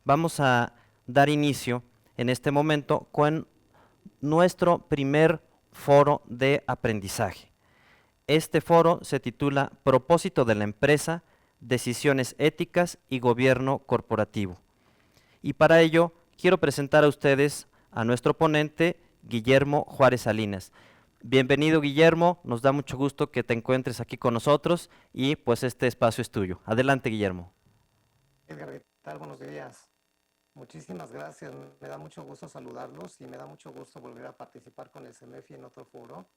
Vamos a dar inicio en este momento con nuestro primer foro de aprendizaje. Este foro se titula Propósito de la empresa, decisiones éticas y gobierno corporativo. Y para ello quiero presentar a ustedes a nuestro ponente, Guillermo Juárez Salinas. Bienvenido, Guillermo, nos da mucho gusto que te encuentres aquí con nosotros y pues este espacio es tuyo. Adelante, Guillermo. Edgar, ¿qué tal? Buenos días. Muchísimas gracias. Me da mucho gusto saludarlos y me da mucho gusto volver a participar con el CEMEFI en otro foro.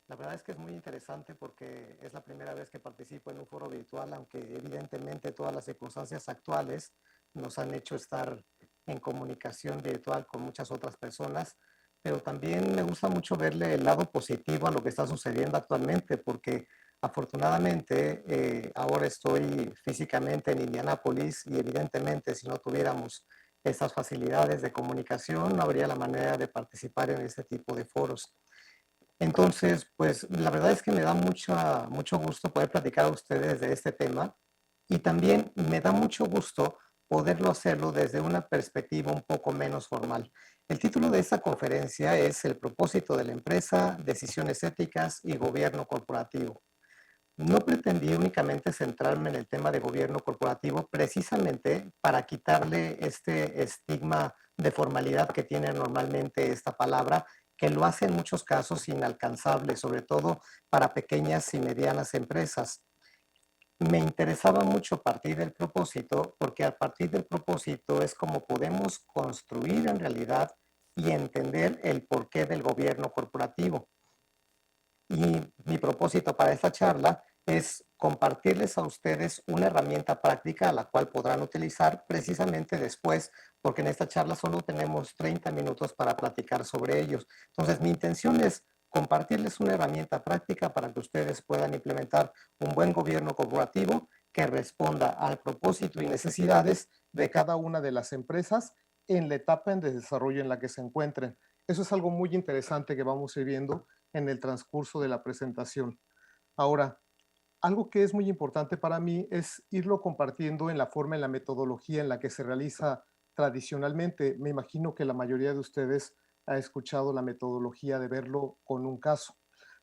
La verdad es que es muy interesante porque es la primera vez que participo en un foro virtual, aunque evidentemente todas las circunstancias actuales nos han hecho estar en comunicación virtual con muchas otras personas, pero también me gusta mucho verle el lado positivo a lo que está sucediendo actualmente, porque afortunadamente ahora estoy físicamente en Indianápolis y evidentemente si no tuviéramos estas facilidades de comunicación no habría la manera de participar en este tipo de foros. Entonces, pues la verdad es que me da mucho gusto poder platicar a ustedes de este tema y también me da mucho gusto poderlo hacerlo desde una perspectiva un poco menos formal. El título de esta conferencia es El propósito de la empresa, decisiones éticas y gobierno corporativo. No pretendí únicamente centrarme en el tema de gobierno corporativo precisamente para quitarle este estigma de formalidad que tiene normalmente esta palabra, que lo hace en muchos casos inalcanzable, sobre todo para pequeñas y medianas empresas. Me interesaba mucho partir del propósito, porque a partir del propósito es como podemos construir en realidad y entender el porqué del gobierno corporativo. Y mi propósito para esta charla es compartirles a ustedes una herramienta práctica a la cual podrán utilizar precisamente después, porque en esta charla solo tenemos 30 minutos para platicar sobre ellos. Entonces, mi intención es compartirles una herramienta práctica para que ustedes puedan implementar un buen gobierno corporativo que responda al propósito y necesidades de cada una de las empresas en la etapa de desarrollo en la que se encuentren. Eso es algo muy interesante que vamos a ir viendo en el transcurso de la presentación. Ahora, algo que es muy importante para mí es irlo compartiendo en la forma, en la metodología en la que se realiza tradicionalmente. Me imagino que la mayoría de ustedes ha escuchado la metodología de verlo con un caso.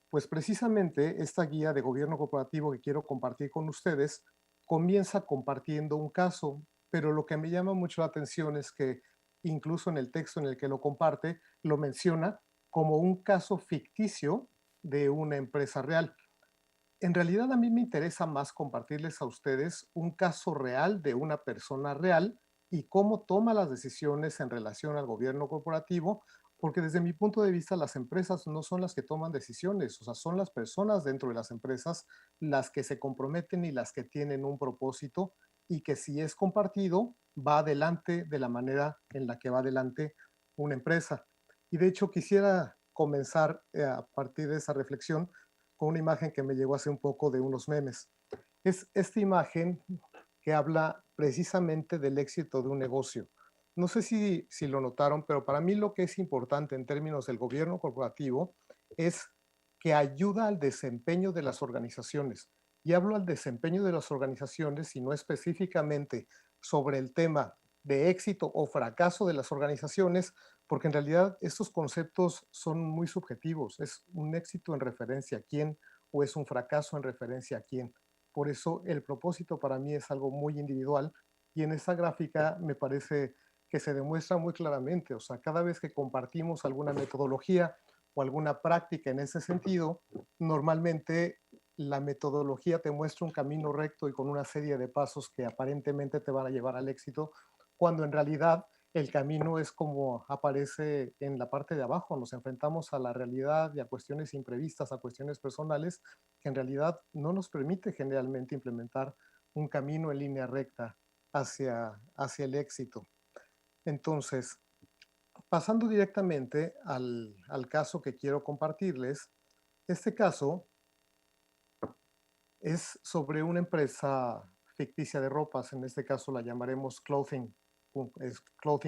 Pues precisamente esta guía de gobierno corporativo que quiero compartir con ustedes comienza compartiendo un caso, pero lo que me llama mucho la atención es que incluso en el texto en el que lo comparte, lo menciona como un caso ficticio de una empresa real. En realidad a mí me interesa más compartirles a ustedes un caso real de una persona real y cómo toma las decisiones en relación al gobierno corporativo, porque desde mi punto de vista las empresas no son las que toman decisiones, o sea, son las personas dentro de las empresas las que se comprometen y las que tienen un propósito y que si es compartido va adelante de la manera en la que va adelante una empresa. Y de hecho quisiera comenzar a partir de esa reflexión con una imagen que me llegó hace un poco de unos memes. Es esta imagen que habla precisamente del éxito de un negocio. No sé si lo notaron, pero para mí lo que es importante en términos del gobierno corporativo es que ayuda al desempeño de las organizaciones. Y hablo al desempeño de las organizaciones y no específicamente sobre el tema de éxito o fracaso de las organizaciones, porque en realidad estos conceptos son muy subjetivos. Es un éxito en referencia a quién o es un fracaso en referencia a quién. Por eso el propósito para mí es algo muy individual y en esta gráfica me parece que se demuestra muy claramente, o sea, cada vez que compartimos alguna metodología o alguna práctica en ese sentido, normalmente la metodología te muestra un camino recto y con una serie de pasos que aparentemente te van a llevar al éxito, cuando en realidad el camino es como aparece en la parte de abajo, nos enfrentamos a la realidad y a cuestiones imprevistas, a cuestiones personales, que en realidad no nos permite generalmente implementar un camino en línea recta hacia el éxito. Entonces, pasando directamente al caso que quiero compartirles, este caso es sobre una empresa ficticia de ropas, en este caso la llamaremos Clothing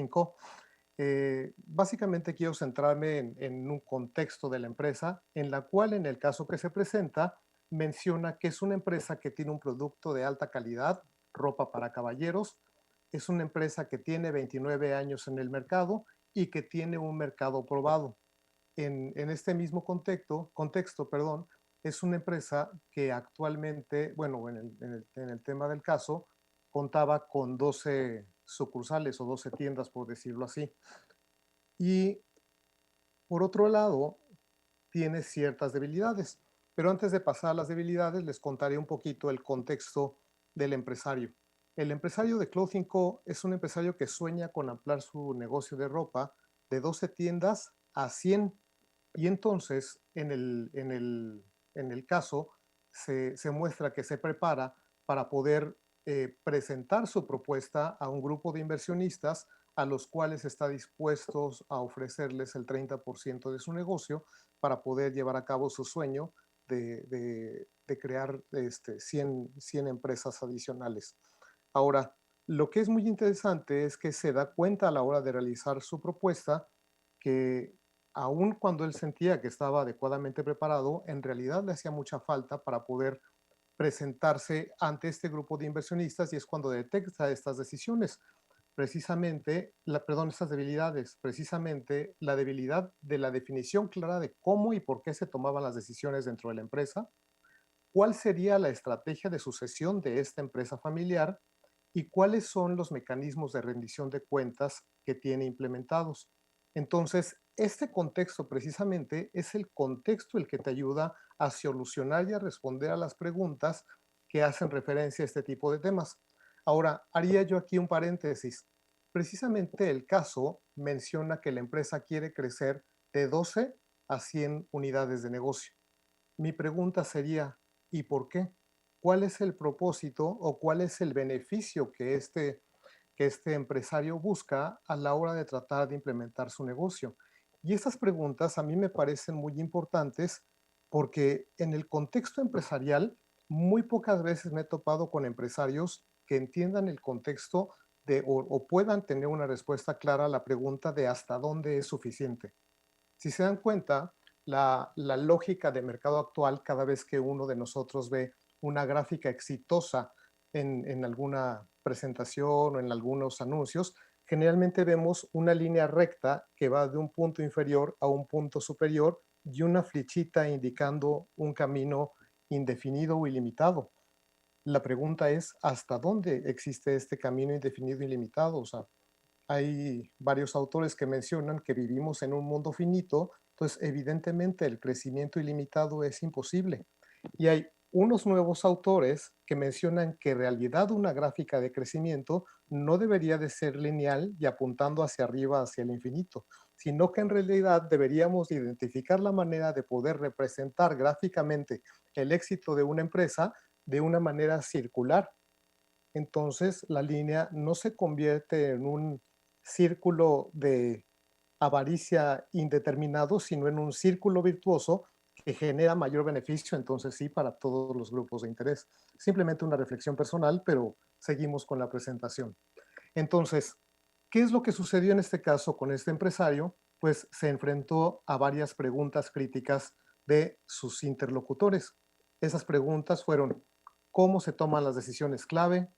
Co. Básicamente quiero centrarme en un contexto de la empresa, en la cual en el caso que se presenta menciona que es una empresa que tiene un producto de alta calidad, ropa para caballeros, es una empresa que tiene 29 años en el mercado y que tiene un mercado probado. En este mismo contexto, perdón, es una empresa que actualmente, bueno, en el tema del caso, contaba con 12 sucursales o 12 tiendas, por decirlo así. Y por otro lado, tiene ciertas debilidades. Pero antes de pasar a las debilidades, les contaré un poquito el contexto del empresario. El empresario de Clothing Co. es un empresario que sueña con ampliar su negocio de ropa de 12 tiendas a 100. Y entonces, en el caso, se muestra que se prepara para poder presentar su propuesta a un grupo de inversionistas a los cuales está dispuestos a ofrecerles el 30% de su negocio para poder llevar a cabo su sueño de crear 100 empresas adicionales. Ahora, lo que es muy interesante es que se da cuenta a la hora de realizar su propuesta que aun cuando él sentía que estaba adecuadamente preparado, en realidad le hacía mucha falta para poder presentarse ante este grupo de inversionistas y es cuando detecta estas decisiones, estas debilidades, precisamente la debilidad de la definición clara de cómo y por qué se tomaban las decisiones dentro de la empresa, cuál sería la estrategia de sucesión de esta empresa familiar y cuáles son los mecanismos de rendición de cuentas que tiene implementados. Entonces, este contexto precisamente es el contexto el que te ayuda a solucionar y a responder a las preguntas que hacen referencia a este tipo de temas. Ahora, haría yo aquí un paréntesis. Precisamente el caso menciona que la empresa quiere crecer de 12 a 100 unidades de negocio. Mi pregunta sería, ¿y por qué? ¿Cuál es el propósito o cuál es el beneficio que este empresario busca a la hora de tratar de implementar su negocio? Y estas preguntas a mí me parecen muy importantes porque en el contexto empresarial muy pocas veces me he topado con empresarios que entiendan el contexto o puedan tener una respuesta clara a la pregunta de hasta dónde es suficiente. Si se dan cuenta, la lógica de mercado actual, cada vez que uno de nosotros ve una gráfica exitosa en alguna presentación o en algunos anuncios, generalmente vemos una línea recta que va de un punto inferior a un punto superior y una flechita indicando un camino indefinido o ilimitado. La pregunta es, ¿hasta dónde existe este camino indefinido e ilimitado? O sea, hay varios autores que mencionan que vivimos en un mundo finito, entonces evidentemente el crecimiento ilimitado es imposible. Y hay unos nuevos autores que mencionan que en realidad una gráfica de crecimiento no debería de ser lineal y apuntando hacia arriba, hacia el infinito, sino que en realidad deberíamos identificar la manera de poder representar gráficamente el éxito de una empresa de una manera circular. Entonces la línea no se convierte en un círculo de avaricia indeterminado, sino en un círculo virtuoso que genera mayor beneficio, entonces sí, para todos los grupos de interés. Simplemente una reflexión personal, pero seguimos con la presentación. Entonces, ¿qué es lo que sucedió en este caso con este empresario? Pues se enfrentó a varias preguntas críticas de sus interlocutores. Esas preguntas fueron, ¿cómo se toman las decisiones clave?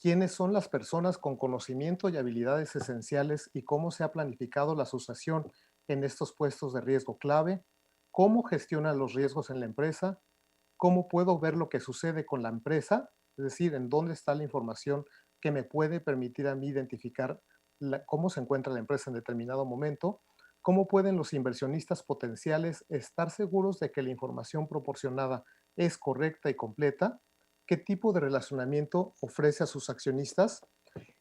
¿Quiénes son las personas con conocimiento y habilidades esenciales y cómo se ha planificado la sucesión en estos puestos de riesgo clave? ¿Cómo gestionan los riesgos en la empresa? ¿Cómo puedo ver lo que sucede con la empresa? Es decir, en dónde está la información que me puede permitir a mí identificar cómo se encuentra la empresa en determinado momento. ¿Cómo pueden los inversionistas potenciales estar seguros de que la información proporcionada es correcta y completa? ¿Qué tipo de relacionamiento ofrece a sus accionistas?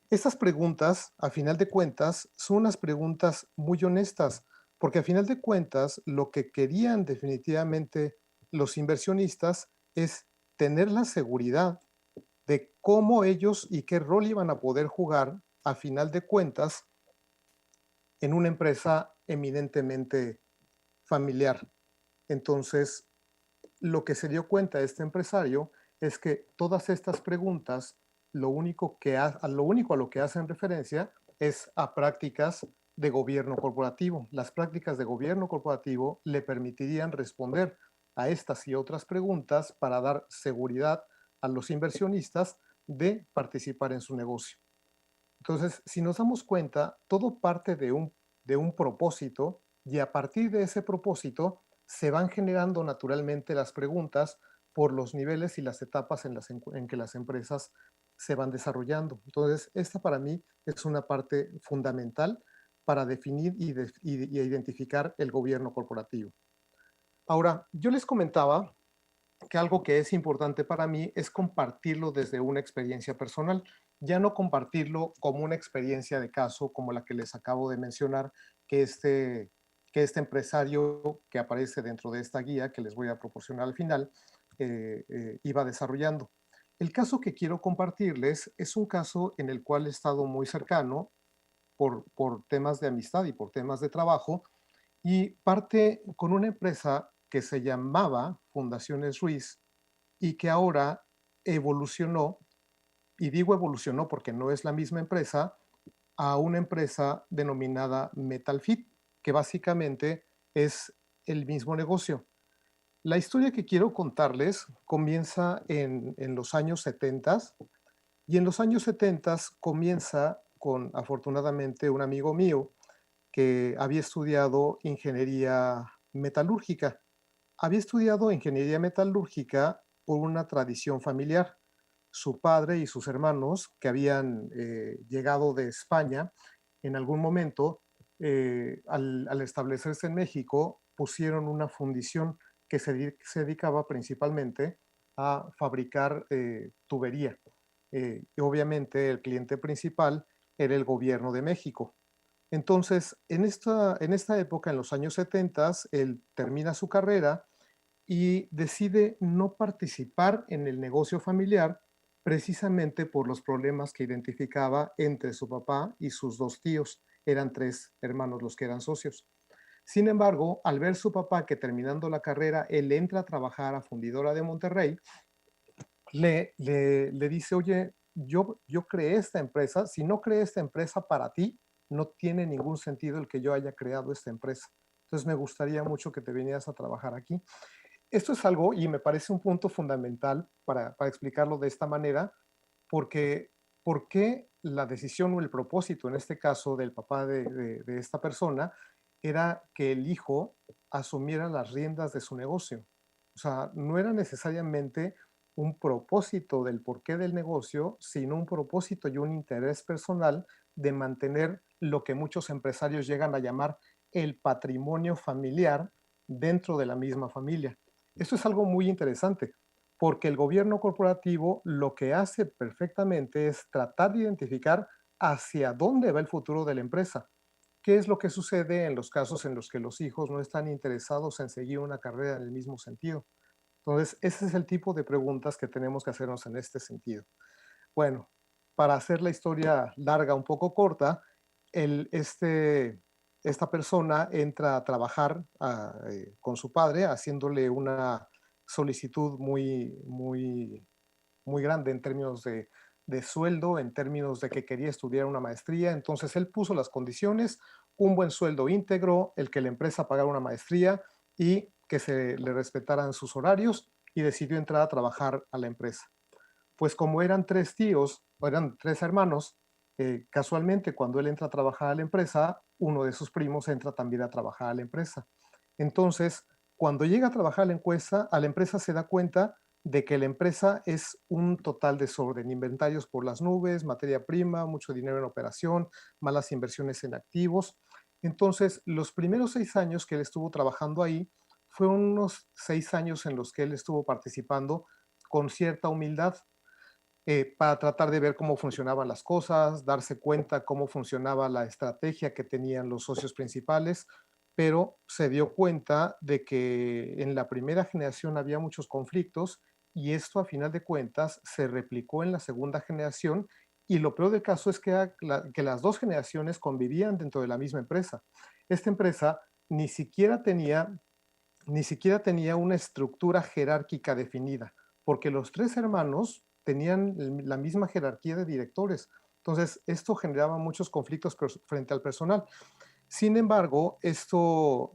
Estas preguntas, a final de cuentas, son unas preguntas muy honestas, porque a final de cuentas lo que querían definitivamente los inversionistas es tener la seguridad de cómo ellos y qué rol iban a poder jugar a final de cuentas en una empresa eminentemente familiar. Entonces, lo que se dio cuenta este empresario es que todas estas preguntas, lo único a lo que hacen referencia es a prácticas de gobierno corporativo. Las prácticas de gobierno corporativo le permitirían responder a estas y otras preguntas para dar seguridad a los inversionistas de participar en su negocio. Entonces, si nos damos cuenta, todo parte de un propósito y a partir de ese propósito se van generando naturalmente las preguntas por los niveles y las etapas en que las empresas se van desarrollando. Entonces, esta para mí es una parte fundamental para definir y identificar el gobierno corporativo. Ahora, yo les comentaba que algo que es importante para mí es compartirlo desde una experiencia personal, ya no compartirlo como una experiencia de caso como la que les acabo de mencionar, que este, que este empresario que aparece dentro de esta guía que les voy a proporcionar al final iba desarrollando. El caso que quiero compartirles es un caso en el cual he estado muy cercano por temas de amistad y por temas de trabajo y parte con una empresa que se llamaba Fundaciones Ruiz y que ahora evolucionó, y digo evolucionó porque no es la misma empresa, a una empresa denominada Metalfit, que básicamente es el mismo negocio. La historia que quiero contarles comienza en los años 70 y en los años 70 comienza con, afortunadamente, un amigo mío que había estudiado ingeniería metalúrgica. Había estudiado ingeniería metalúrgica por una tradición familiar. Su padre y sus hermanos, que habían llegado de España en algún momento, al establecerse en México, pusieron una fundición que se dedicaba principalmente a fabricar tubería. Y obviamente el cliente principal era el gobierno de México. Entonces, en esta época, en los años 70, él termina su carrera y decide no participar en el negocio familiar precisamente por los problemas que identificaba entre su papá y sus dos tíos. Eran tres hermanos los que eran socios. Sin embargo, al ver su papá que terminando la carrera, él entra a trabajar a Fundidora de Monterrey, le dice, oye, yo creé esta empresa, si no creé esta empresa para ti, no tiene ningún sentido el que yo haya creado esta empresa. Entonces me gustaría mucho que te vinieras a trabajar aquí. Esto es algo, y me parece un punto fundamental para explicarlo de esta manera, porque ¿por qué la decisión o el propósito, en este caso del papá de esta persona, era que el hijo asumiera las riendas de su negocio? O sea, no era necesariamente un propósito del porqué del negocio, sino un propósito y un interés personal de mantener lo que muchos empresarios llegan a llamar el patrimonio familiar dentro de la misma familia. Esto es algo muy interesante, porque el gobierno corporativo lo que hace perfectamente es tratar de identificar hacia dónde va el futuro de la empresa. ¿Qué es lo que sucede en los casos en los que los hijos no están interesados en seguir una carrera en el mismo sentido? Entonces, ese es el tipo de preguntas que tenemos que hacernos en este sentido. Bueno, para hacer la historia larga, un poco corta, esta persona entra a trabajar con su padre, haciéndole una solicitud muy grande en términos de sueldo, en términos de que quería estudiar una maestría. Entonces, él puso las condiciones, un buen sueldo íntegro, el que la empresa pagara una maestría y que se le respetaran sus horarios y decidió entrar a trabajar a la empresa. Pues como eran tres tíos, o eran tres hermanos, casualmente cuando él entra a trabajar a la empresa, uno de sus primos entra también a trabajar a la empresa. Entonces, cuando llega a trabajar a la empresa se da cuenta de que la empresa es un total desorden, inventarios por las nubes, materia prima, mucho dinero en operación, malas inversiones en activos. Entonces, los primeros 6 años que él estuvo trabajando ahí, fueron unos 6 años en los que él estuvo participando con cierta humildad, para tratar de ver cómo funcionaban las cosas, darse cuenta cómo funcionaba la estrategia que tenían los socios principales, pero se dio cuenta de que en la primera generación había muchos conflictos y esto a final de cuentas se replicó en la segunda generación y lo peor del caso es que las dos generaciones convivían dentro de la misma empresa. Esta empresa ni siquiera tenía ni siquiera tenía una estructura jerárquica definida, porque los tres hermanos tenían la misma jerarquía de directores. Entonces, esto generaba muchos conflictos frente al personal. Sin embargo, esto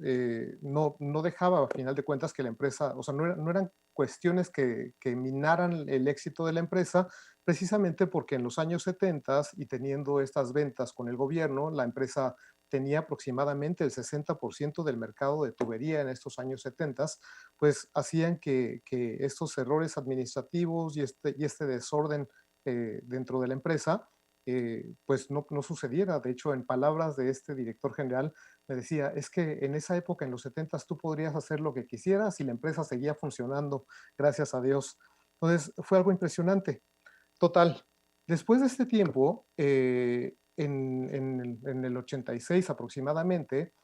no dejaba, a final de cuentas, que la empresa, o sea, no eran cuestiones que minaran el éxito de la empresa, precisamente porque en los años 70 y teniendo estas ventas con el gobierno, la empresa tenía aproximadamente el 60% del mercado de tubería en estos años 70, pues hacían que estos errores administrativos y este desorden dentro de la empresa pues no sucediera. De hecho, en palabras de este director general, me decía, es que en esa época, en los 70, tú podrías hacer lo que quisieras y la empresa seguía funcionando, gracias a Dios. Entonces, fue algo impresionante. Total, después de este tiempo, en el 86 aproximadamente,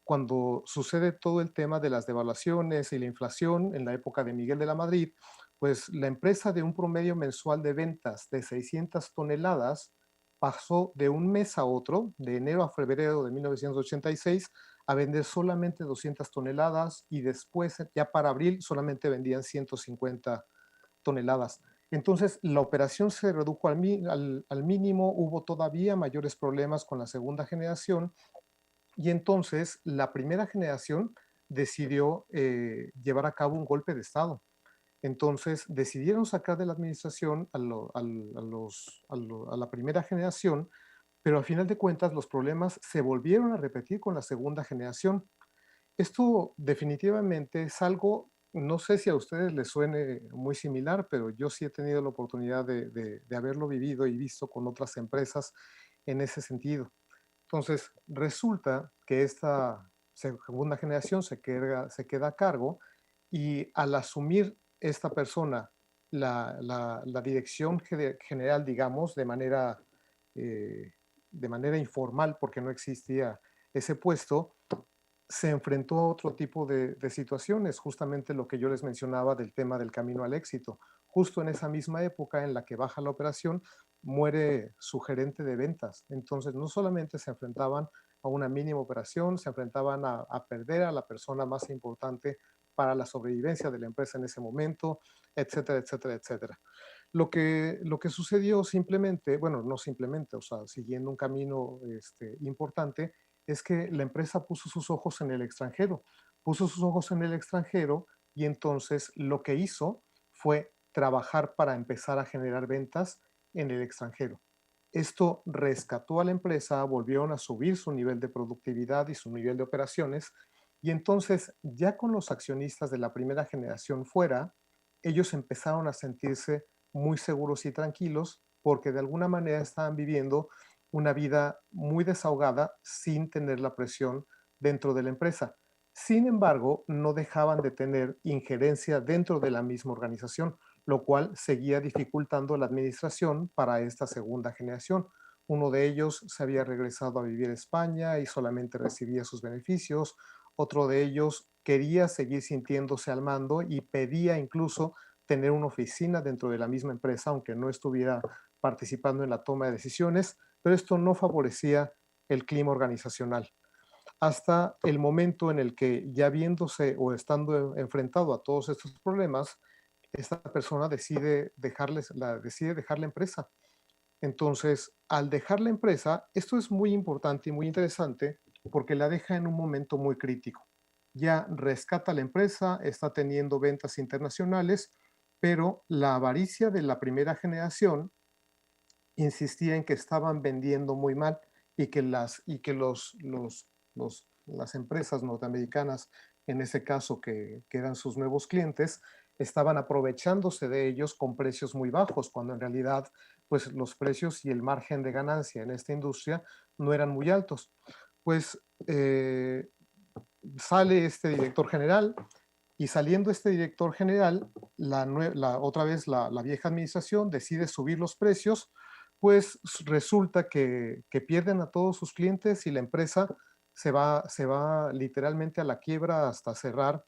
cuando sucede todo el tema de las devaluaciones y la inflación en la época de Miguel de la Madrid, pues la empresa de un promedio mensual de ventas de 600 toneladas pasó de un mes a otro, de enero a febrero de 1986, a vender solamente 200 toneladas y después, ya para abril, solamente vendían 150 toneladas. Entonces, la operación se redujo al mínimo, hubo todavía mayores problemas con la segunda generación y entonces la primera generación decidió llevar a cabo un golpe de Estado. Entonces decidieron sacar de la administración a la primera generación, pero al final de cuentas los problemas se volvieron a repetir con la segunda generación. Esto definitivamente es algo, no sé si a ustedes les suene muy similar, pero yo sí he tenido la oportunidad de haberlo vivido y visto con otras empresas en ese sentido. Entonces, resulta que esta segunda generación se queda a cargo y al asumir esta persona la dirección general, digamos, de manera informal, porque no existía ese puesto, se enfrentó a otro tipo de situaciones, justamente lo que yo les mencionaba del tema del camino al éxito. Justo en esa misma época en la que baja la operación, muere su gerente de ventas. Entonces, no solamente se enfrentaban a una mínima operación, se enfrentaban a perder a la persona más importante para la sobrevivencia de la empresa en ese momento, etcétera, etcétera, etcétera. Lo que sucedió simplemente, bueno, no simplemente, o sea, siguiendo un camino importante, es que la empresa puso sus ojos en el extranjero, puso sus ojos en el extranjero y entonces lo que hizo fue trabajar para empezar a generar ventas en el extranjero. Esto rescató a la empresa, volvieron a subir su nivel de productividad y su nivel de operaciones y entonces ya con los accionistas de la primera generación fuera, ellos empezaron a sentirse muy seguros y tranquilos porque de alguna manera estaban viviendo una vida muy desahogada sin tener la presión dentro de la empresa. Sin embargo, no dejaban de tener injerencia dentro de la misma organización, lo cual seguía dificultando la administración para esta segunda generación. Uno de ellos se había regresado a vivir a España y solamente recibía sus beneficios. Otro de ellos quería seguir sintiéndose al mando y pedía incluso tener una oficina dentro de la misma empresa, aunque no estuviera participando en la toma de decisiones, pero esto no favorecía el clima organizacional. Hasta el momento en el que ya viéndose o estando enfrentado a todos estos problemas, esta persona decide dejar la empresa. Entonces, al dejar la empresa, esto es muy importante y muy interesante porque la deja en un momento muy crítico. Ya rescata la empresa, está teniendo ventas internacionales, pero la avaricia de la primera generación insistía en que estaban vendiendo muy mal y que las empresas norteamericanas, en ese caso que eran sus nuevos clientes, estaban aprovechándose de ellos con precios muy bajos, cuando en realidad pues los precios y el margen de ganancia en esta industria no eran muy altos. Pues sale este director general y saliendo este director general, otra vez la vieja administración decide subir los precios, pues resulta que pierden a todos sus clientes y la empresa se va literalmente a la quiebra hasta cerrar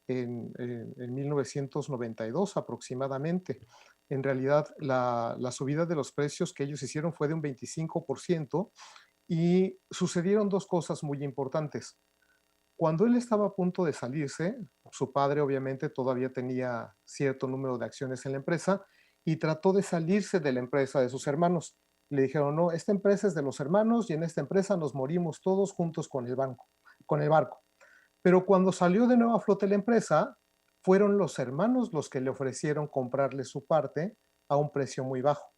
en 1992 aproximadamente. En realidad, la subida de los precios que ellos hicieron fue de un 25% y sucedieron dos cosas muy importantes. Cuando él estaba a punto de salirse, su padre obviamente todavía tenía cierto número de acciones en la empresa y trató de salirse de la empresa de sus hermanos. Le dijeron, no, esta empresa es de los hermanos y en esta empresa nos morimos todos juntos con el banco, con el barco. Pero cuando salió de nuevo a flote la empresa, fueron los hermanos los que le ofrecieron comprarle su parte a un precio muy bajo.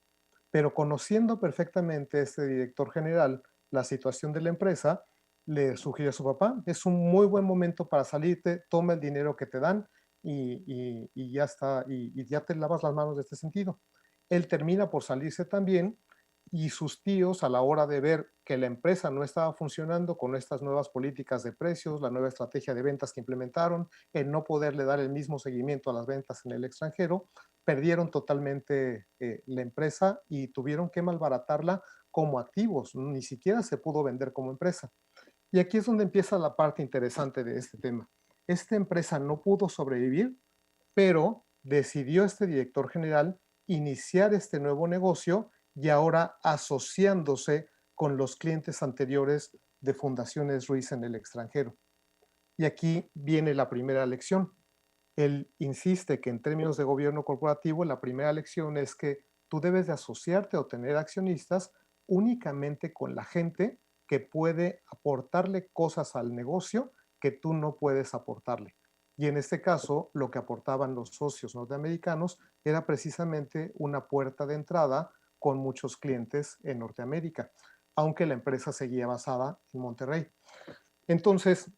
Pero conociendo perfectamente este director general la situación de la empresa, le sugirió a su papá, es un muy buen momento para salirte, toma el dinero que te dan y ya está, y ya te lavas las manos de este sentido. Él termina por salirse también y sus tíos, a la hora de ver que la empresa no estaba funcionando con estas nuevas políticas de precios, la nueva estrategia de ventas que implementaron, el no poderle dar el mismo seguimiento a las ventas en el extranjero, perdieron totalmente la empresa y tuvieron que malbaratarla como activos, ni siquiera se pudo vender como empresa. Y aquí es donde empieza la parte interesante de este tema. Esta empresa no pudo sobrevivir, pero decidió este director general iniciar este nuevo negocio y ahora asociándose con los clientes anteriores de Fundaciones Ruiz en el extranjero. Y aquí viene la primera lección. Él insiste que en términos de gobierno corporativo, la primera lección es que tú debes de asociarte o tener accionistas únicamente con la gente que puede aportarle cosas al negocio que tú no puedes aportarle. Y en este caso, lo que aportaban los socios norteamericanos era precisamente una puerta de entrada con muchos clientes en Norteamérica, aunque la empresa seguía basada en Monterrey. Entonces,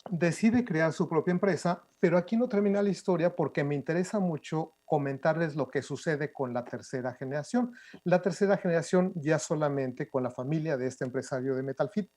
decide crear su propia empresa, pero aquí no termina la historia porque me interesa mucho comentarles lo que sucede con la tercera generación. La tercera generación ya solamente con la familia de este empresario de Metalfit.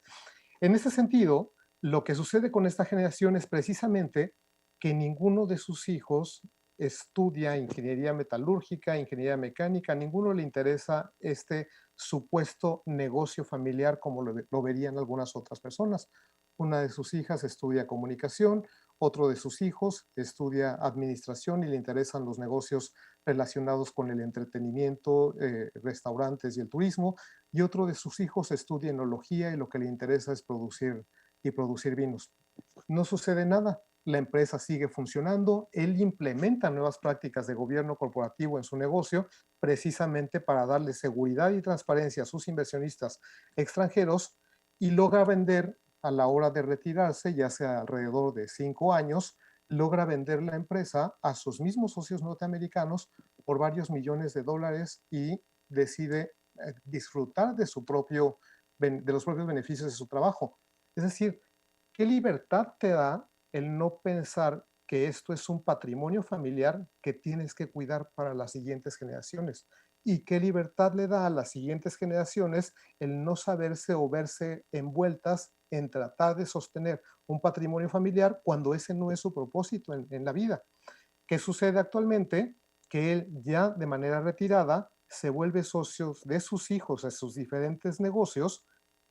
En ese sentido, lo que sucede con esta generación es precisamente que ninguno de sus hijos estudia ingeniería metalúrgica, ingeniería mecánica, a ninguno le interesa este supuesto negocio familiar como lo verían algunas otras personas. Una de sus hijas estudia comunicación, otro de sus hijos estudia administración y le interesan los negocios relacionados con el entretenimiento, restaurantes y el turismo, y otro de sus hijos estudia enología y lo que le interesa es producir vinos. No sucede nada, la empresa sigue funcionando, él implementa nuevas prácticas de gobierno corporativo en su negocio precisamente para darle seguridad y transparencia a sus inversionistas extranjeros y logra vender a la hora de retirarse, ya sea alrededor de 5 años, logra vender la empresa a sus mismos socios norteamericanos por varios millones de dólares y decide disfrutar de los propios beneficios de su trabajo. Es decir, ¿qué libertad te da el no pensar que esto es un patrimonio familiar que tienes que cuidar para las siguientes generaciones? ¿Y qué libertad le da a las siguientes generaciones el no saberse o verse envueltas en tratar de sostener un patrimonio familiar cuando ese no es su propósito en la vida? ¿Qué sucede actualmente? Que él ya de manera retirada se vuelve socio de sus hijos a sus diferentes negocios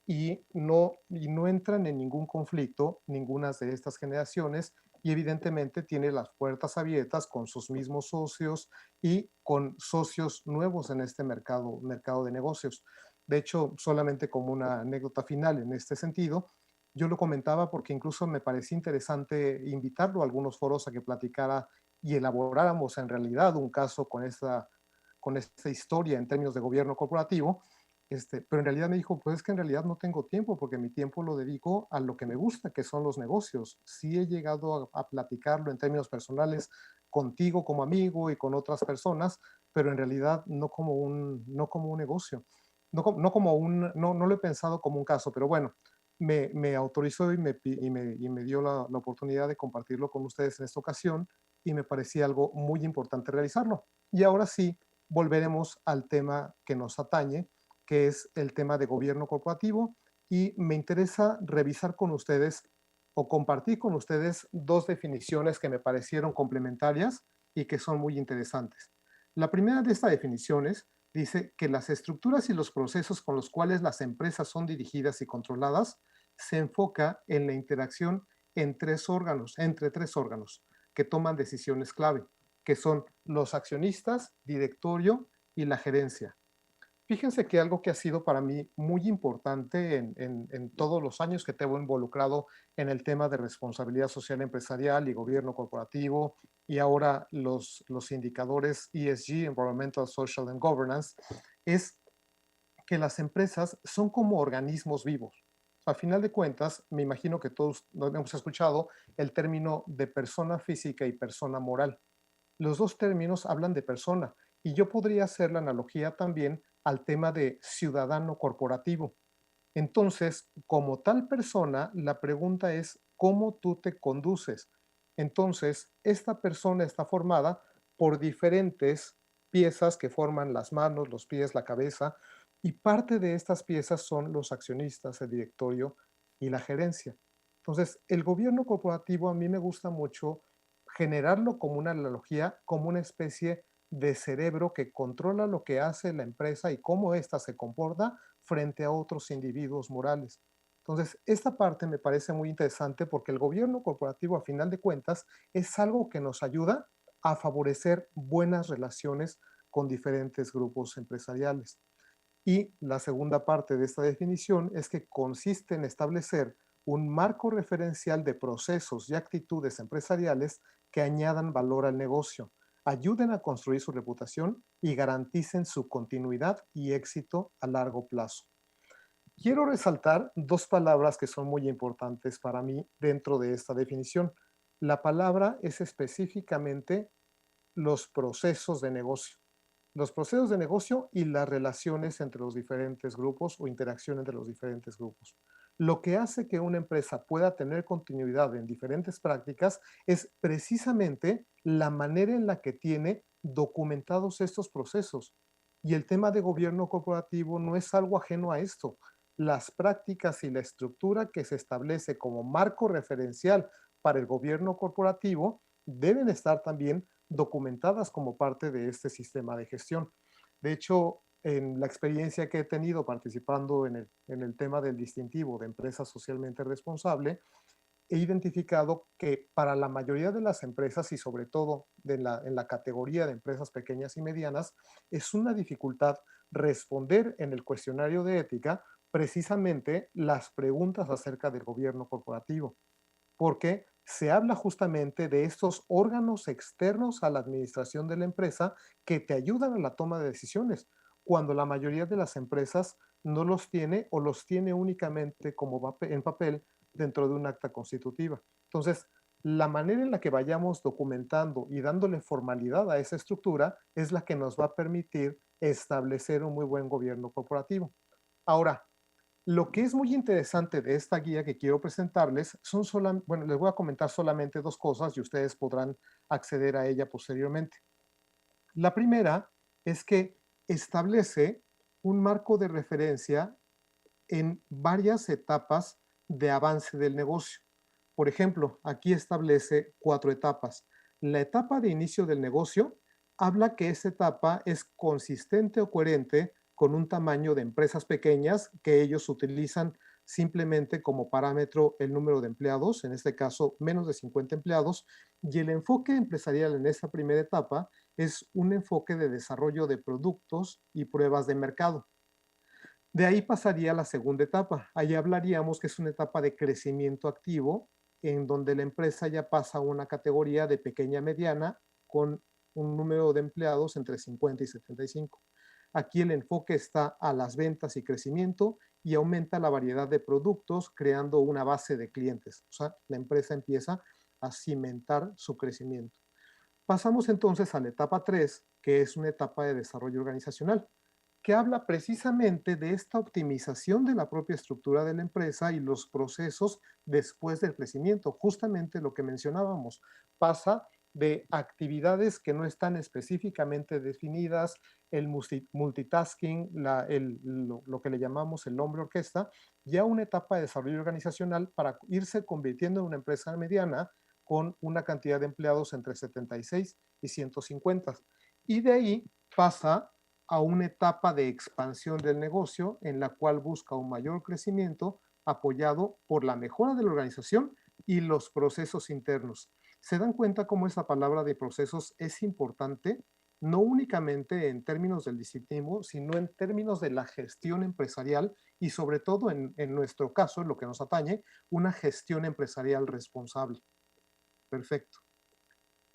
y no entran en ningún conflicto ninguna de estas generaciones y evidentemente tiene las puertas abiertas con sus mismos socios y con socios nuevos en este mercado de negocios. De hecho, solamente como una anécdota final en este sentido, yo lo comentaba porque incluso me parecía interesante invitarlo a algunos foros a que platicara y elaboráramos en realidad un caso con esta historia en términos de gobierno corporativo, pero en realidad me dijo, pues es que en realidad no tengo tiempo porque mi tiempo lo dedico a lo que me gusta, que son los negocios. Sí he llegado a platicarlo en términos personales contigo como amigo y con otras personas, pero en realidad no como un negocio. No lo he pensado como un caso, pero bueno, me autorizó y me dio la oportunidad de compartirlo con ustedes en esta ocasión y me parecía algo muy importante realizarlo. Y ahora sí, volveremos al tema que nos atañe, que es el tema de gobierno corporativo, y me interesa revisar con ustedes o compartir con ustedes dos definiciones que me parecieron complementarias y que son muy interesantes. La primera de estas definiciones dice que las estructuras y los procesos con los cuales las empresas son dirigidas y controladas se enfoca en la interacción entre tres órganos que toman decisiones clave, que son los accionistas, directorio y la gerencia. Fíjense que algo que ha sido para mí muy importante en todos los años que tengo involucrado en el tema de responsabilidad social empresarial y gobierno corporativo y ahora los indicadores ESG, Environmental, Social and Governance, es que las empresas son como organismos vivos. A final de cuentas, me imagino que todos no hemos escuchado el término de persona física y persona moral. Los dos términos hablan de persona y yo podría hacer la analogía también al tema de ciudadano corporativo. Entonces, como tal persona, la pregunta es cómo tú te conduces. Entonces, esta persona está formada por diferentes piezas que forman las manos, los pies, la cabeza, y parte de estas piezas son los accionistas, el directorio y la gerencia. Entonces, el gobierno corporativo a mí me gusta mucho generarlo como una analogía, como una especie de cerebro que controla lo que hace la empresa y cómo ésta se comporta frente a otros individuos morales. Entonces, esta parte me parece muy interesante porque el gobierno corporativo, a final de cuentas, es algo que nos ayuda a favorecer buenas relaciones con diferentes grupos empresariales. Y la segunda parte de esta definición es que consiste en establecer un marco referencial de procesos y actitudes empresariales que añadan valor al negocio, ayuden a construir su reputación y garanticen su continuidad y éxito a largo plazo. Quiero resaltar dos palabras que son muy importantes para mí dentro de esta definición. La palabra es específicamente los procesos de negocio. Los procesos de negocio y las relaciones entre los diferentes grupos o interacción entre los diferentes grupos. Lo que hace que una empresa pueda tener continuidad en diferentes prácticas es precisamente la manera en la que tiene documentados estos procesos. Y el tema de gobierno corporativo no es algo ajeno a esto. Las prácticas y la estructura que se establece como marco referencial para el gobierno corporativo deben estar también documentadas como parte de este sistema de gestión. De hecho, en la experiencia que he tenido participando en el tema del distintivo de empresa socialmente responsable, he identificado que para la mayoría de las empresas y sobre todo en la categoría de empresas pequeñas y medianas, es una dificultad responder en el cuestionario de ética precisamente las preguntas acerca del gobierno corporativo porque se habla justamente de estos órganos externos a la administración de la empresa que te ayudan a la toma de decisiones, cuando la mayoría de las empresas no los tiene o los tiene únicamente como en papel dentro de un acta constitutiva. Entonces, la manera en la que vayamos documentando y dándole formalidad a esa estructura es la que nos va a permitir establecer un muy buen gobierno corporativo. Ahora, lo que es muy interesante de esta guía que quiero presentarles son bueno, les voy a comentar solamente dos cosas y ustedes podrán acceder a ella posteriormente. La primera es que establece un marco de referencia en varias etapas de avance del negocio. Por ejemplo, aquí establece 4 etapas. La etapa de inicio del negocio habla que esta etapa es consistente o coherente con un tamaño de empresas pequeñas que ellos utilizan simplemente como parámetro el número de empleados, en este caso menos de 50 empleados, y el enfoque empresarial en esta primera etapa es un enfoque de desarrollo de productos y pruebas de mercado. De ahí pasaría a la segunda etapa. Ahí hablaríamos que es una etapa de crecimiento activo, en donde la empresa ya pasa a una categoría de pequeña mediana con un número de empleados entre 50 y 75. Aquí el enfoque está a las ventas y crecimiento y aumenta la variedad de productos creando una base de clientes. O sea, la empresa empieza a cimentar su crecimiento. Pasamos entonces a la etapa 3, que es una etapa de desarrollo organizacional que habla precisamente de esta optimización de la propia estructura de la empresa y los procesos después del crecimiento. Justamente lo que mencionábamos, pasa de actividades que no están específicamente definidas, el multitasking, lo que le llamamos el hombre orquesta, ya una etapa de desarrollo organizacional para irse convirtiendo en una empresa mediana con una cantidad de empleados entre 76 y 150. Y de ahí pasa a una etapa de expansión del negocio en la cual busca un mayor crecimiento apoyado por la mejora de la organización y los procesos internos. ¿Se dan cuenta cómo esa palabra de procesos es importante? No únicamente en términos del distintivo, sino en términos de la gestión empresarial y sobre todo en nuestro caso, en lo que nos atañe, una gestión empresarial responsable. Perfecto.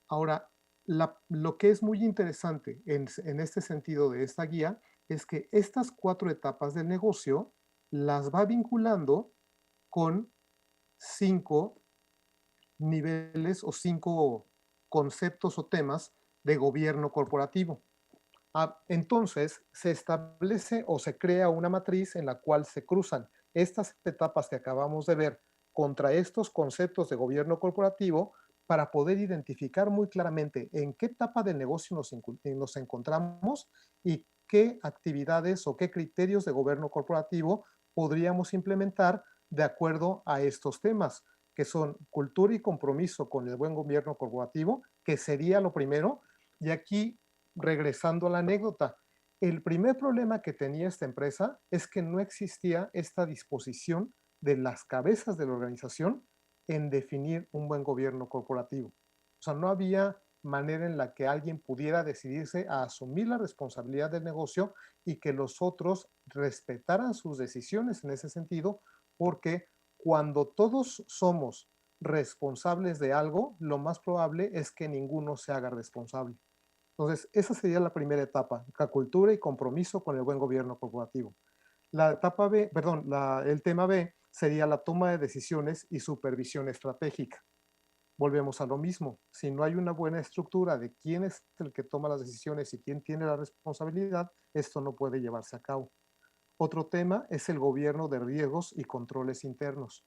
Ahora, lo que es muy interesante en este sentido de esta guía es que estas 4 etapas del negocio las va vinculando con 5 niveles o 5 conceptos o temas de gobierno corporativo. Entonces, se establece o se crea una matriz en la cual se cruzan estas etapas que acabamos de ver contra estos conceptos de gobierno corporativo para poder identificar muy claramente en qué etapa del negocio nos encontramos y qué actividades o qué criterios de gobierno corporativo podríamos implementar de acuerdo a estos temas, que son cultura y compromiso con el buen gobierno corporativo, que sería lo primero. Y aquí, regresando a la anécdota, el primer problema que tenía esta empresa es que no existía esta disposición de las cabezas de la organización en definir un buen gobierno corporativo. O sea, no había manera en la que alguien pudiera decidirse a asumir la responsabilidad del negocio y que los otros respetaran sus decisiones en ese sentido, porque cuando todos somos responsables de algo, lo más probable es que ninguno se haga responsable. Entonces, esa sería la primera etapa, la cultura y compromiso con el buen gobierno corporativo. La etapa B, perdón, el tema B sería la toma de decisiones y supervisión estratégica. Volvemos a lo mismo. Si no hay una buena estructura de quién es el que toma las decisiones y quién tiene la responsabilidad, esto no puede llevarse a cabo. Otro tema es el gobierno de riesgos y controles internos.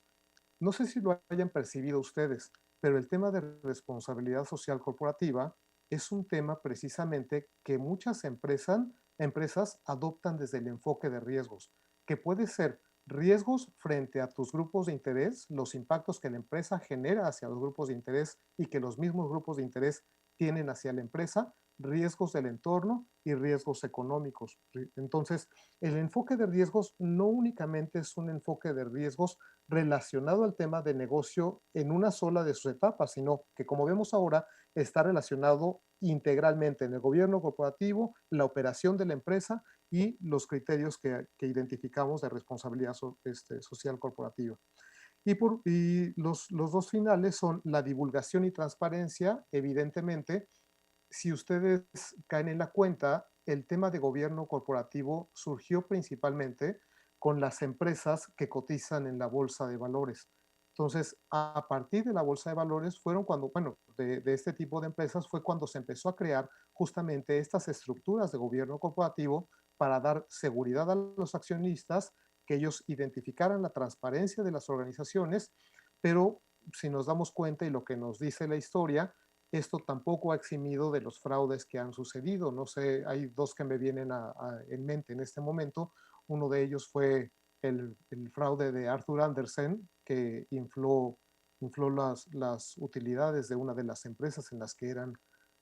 No sé si lo hayan percibido ustedes, pero el tema de responsabilidad social corporativa es un tema precisamente que muchas empresas adoptan desde el enfoque de riesgos, que puede ser riesgos frente a tus grupos de interés, los impactos que la empresa genera hacia los grupos de interés y que los mismos grupos de interés tienen hacia la empresa, riesgos del entorno y riesgos económicos. Entonces, el enfoque de riesgos no únicamente es un enfoque de riesgos relacionado al tema de negocio en una sola de sus etapas, sino que, como vemos ahora, está relacionado integralmente en el gobierno corporativo, la operación de la empresa y los criterios que identificamos de responsabilidad social corporativa. Y los dos finales son la divulgación y transparencia. Evidentemente, si ustedes caen en la cuenta, el tema de gobierno corporativo surgió principalmente con las empresas que cotizan en la bolsa de valores. Entonces, a partir de la bolsa de valores fueron cuando, bueno, de este tipo de empresas fue cuando se empezó a crear justamente estas estructuras de gobierno corporativo para dar seguridad a los accionistas, que ellos identificaran la transparencia de las organizaciones, pero si nos damos cuenta y lo que nos dice la historia, esto tampoco ha eximido de los fraudes que han sucedido. No sé, hay dos que me vienen en mente en este momento. Uno de ellos fue el fraude de Arthur Andersen, que infló las utilidades de una de las empresas en las que eran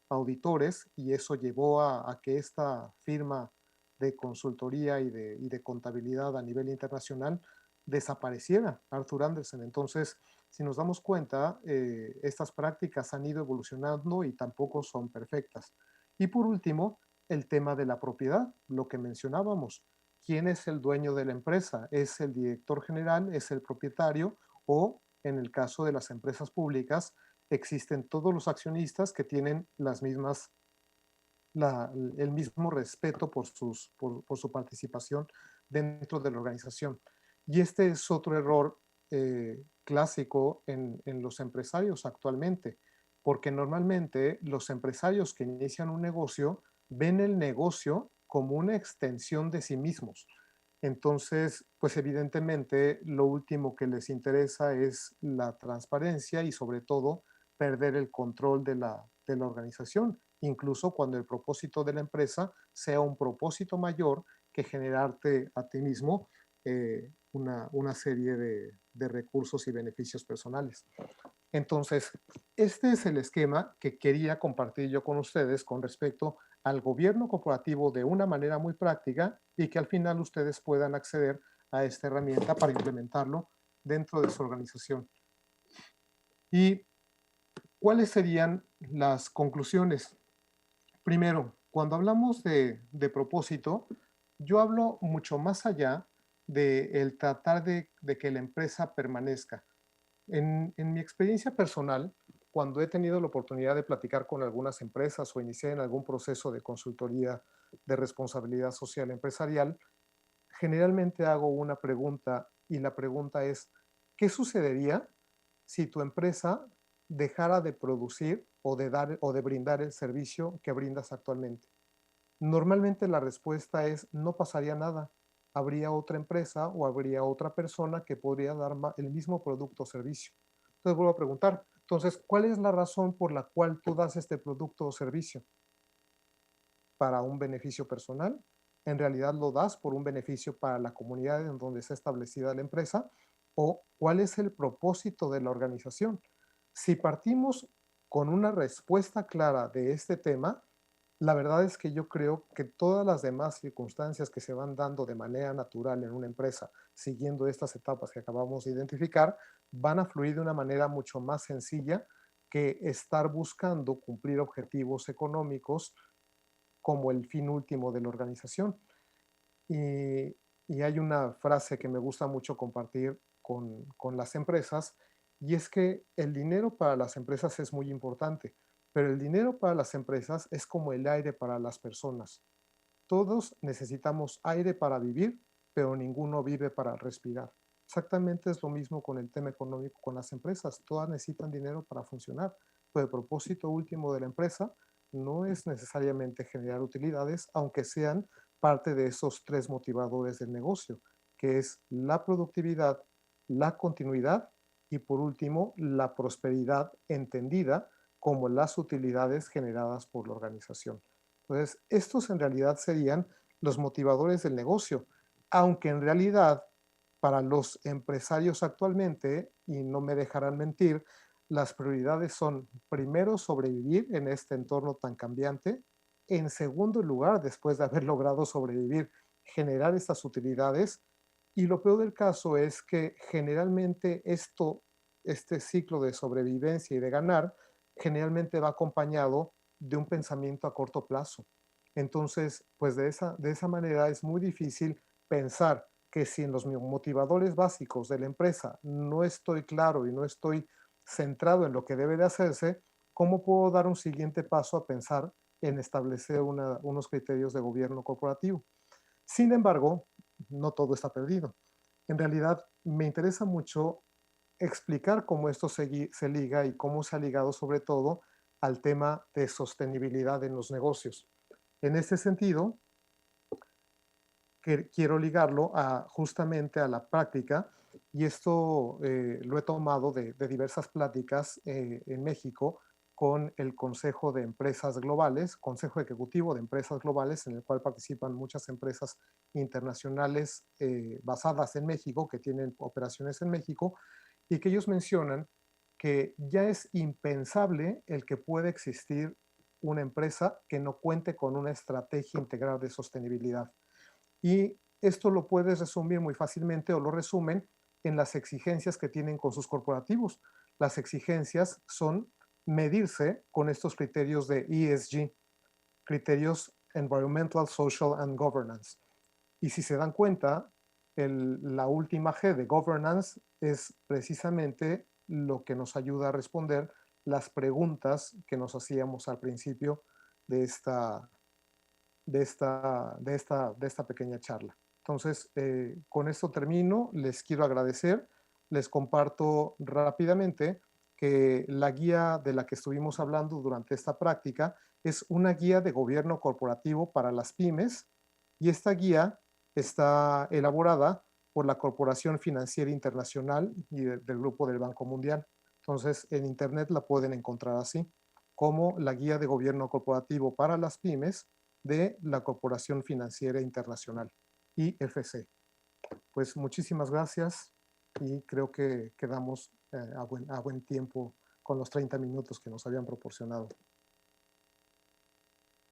auditores, y eso llevó a que esta firma de consultoría y de contabilidad a nivel internacional desapareciera, Arthur Andersen. Entonces, si nos damos cuenta, estas prácticas han ido evolucionando y tampoco son perfectas. Y por último, el tema de la propiedad, lo que mencionábamos. ¿Quién es el dueño de la empresa? ¿Es el director general? ¿Es el propietario? O, en el caso de las empresas públicas, existen todos los accionistas que tienen el mismo respeto por su participación dentro de la organización. Y este es otro error clásico en los empresarios actualmente, porque normalmente los empresarios que inician un negocio ven el negocio como una extensión de sí mismos. Entonces, pues evidentemente lo último que les interesa es la transparencia y sobre todo perder el control de la organización, incluso cuando el propósito de la empresa sea un propósito mayor que generarte a ti mismo una serie de recursos y beneficios personales. Entonces, este es el esquema que quería compartir yo con ustedes con respecto al gobierno corporativo de una manera muy práctica y que al final ustedes puedan acceder a esta herramienta para implementarlo dentro de su organización. ¿Y cuáles serían las conclusiones? Primero, cuando hablamos de propósito, yo hablo mucho más allá de el tratar de que la empresa permanezca. En mi experiencia personal, cuando he tenido la oportunidad de platicar con algunas empresas o iniciar en algún proceso de consultoría de responsabilidad social empresarial, generalmente hago una pregunta y la pregunta es, ¿qué sucedería si tu empresa dejara de producir o de dar o de brindar el servicio que brindas actualmente? Normalmente la respuesta es no pasaría nada. Habría otra empresa o habría otra persona que podría dar el mismo producto o servicio. Entonces vuelvo a preguntar, entonces, ¿cuál es la razón por la cual tú das este producto o servicio? ¿Para un beneficio personal? ¿En realidad lo das por un beneficio para la comunidad en donde está establecida la empresa? ¿O cuál es el propósito de la organización? Si partimos con una respuesta clara de este tema, la verdad es que yo creo que todas las demás circunstancias que se van dando de manera natural en una empresa, siguiendo estas etapas que acabamos de identificar, van a fluir de una manera mucho más sencilla que estar buscando cumplir objetivos económicos como el fin último de la organización. Y, y hay una frase que me gusta mucho compartir con las empresas, y es que el dinero para las empresas es muy importante, pero el dinero para las empresas es como el aire para las personas. Todos necesitamos aire para vivir, pero ninguno vive para respirar. Exactamente es lo mismo con el tema económico con las empresas. Todas necesitan dinero para funcionar, pero el propósito último de la empresa no es necesariamente generar utilidades, aunque sean parte de esos tres motivadores del negocio, que es la productividad, la continuidad y por último la prosperidad entendida como las utilidades generadas por la organización. Entonces, estos en realidad serían los motivadores del negocio, aunque en realidad para los empresarios actualmente, y no me dejarán mentir, las prioridades son primero sobrevivir en este entorno tan cambiante, en segundo lugar, después de haber logrado sobrevivir, generar estas utilidades, y lo peor del caso es que generalmente este ciclo de sobrevivencia y de ganar, generalmente va acompañado de un pensamiento a corto plazo. Entonces, pues de esa manera es muy difícil pensar que si en los motivadores básicos de la empresa no estoy claro y no estoy centrado en lo que debe de hacerse, ¿cómo puedo dar un siguiente paso a pensar en establecer unos criterios de gobierno corporativo? Sin embargo, no todo está perdido. En realidad, me interesa mucho explicar cómo esto se liga y cómo se ha ligado sobre todo al tema de sostenibilidad en los negocios. En este sentido, que quiero ligarlo justamente a la práctica y esto lo he tomado de diversas pláticas en México con el Consejo de Empresas Globales, Consejo Ejecutivo de Empresas Globales, en el cual participan muchas empresas internacionales basadas en México, que tienen operaciones en México, y que ellos mencionan que ya es impensable el que pueda existir una empresa que no cuente con una estrategia integral de sostenibilidad. Y esto lo puedes resumir muy fácilmente o lo resumen en las exigencias que tienen con sus corporativos. Las exigencias son medirse con estos criterios de ESG, criterios Environmental, Social and Governance. Y si se dan cuenta, la última G de governance es precisamente lo que nos ayuda a responder las preguntas que nos hacíamos al principio de esta pequeña charla. Entonces, con esto termino. Les quiero agradecer. Les comparto rápidamente que la guía de la que estuvimos hablando durante esta práctica es una guía de gobierno corporativo para las pymes y esta guía está elaborada por la Corporación Financiera Internacional y del Grupo del Banco Mundial. Entonces, en Internet la pueden encontrar así, como la guía de gobierno corporativo para las pymes de la Corporación Financiera Internacional, IFC. Pues muchísimas gracias y creo que quedamos a buen tiempo con los 30 minutos que nos habían proporcionado.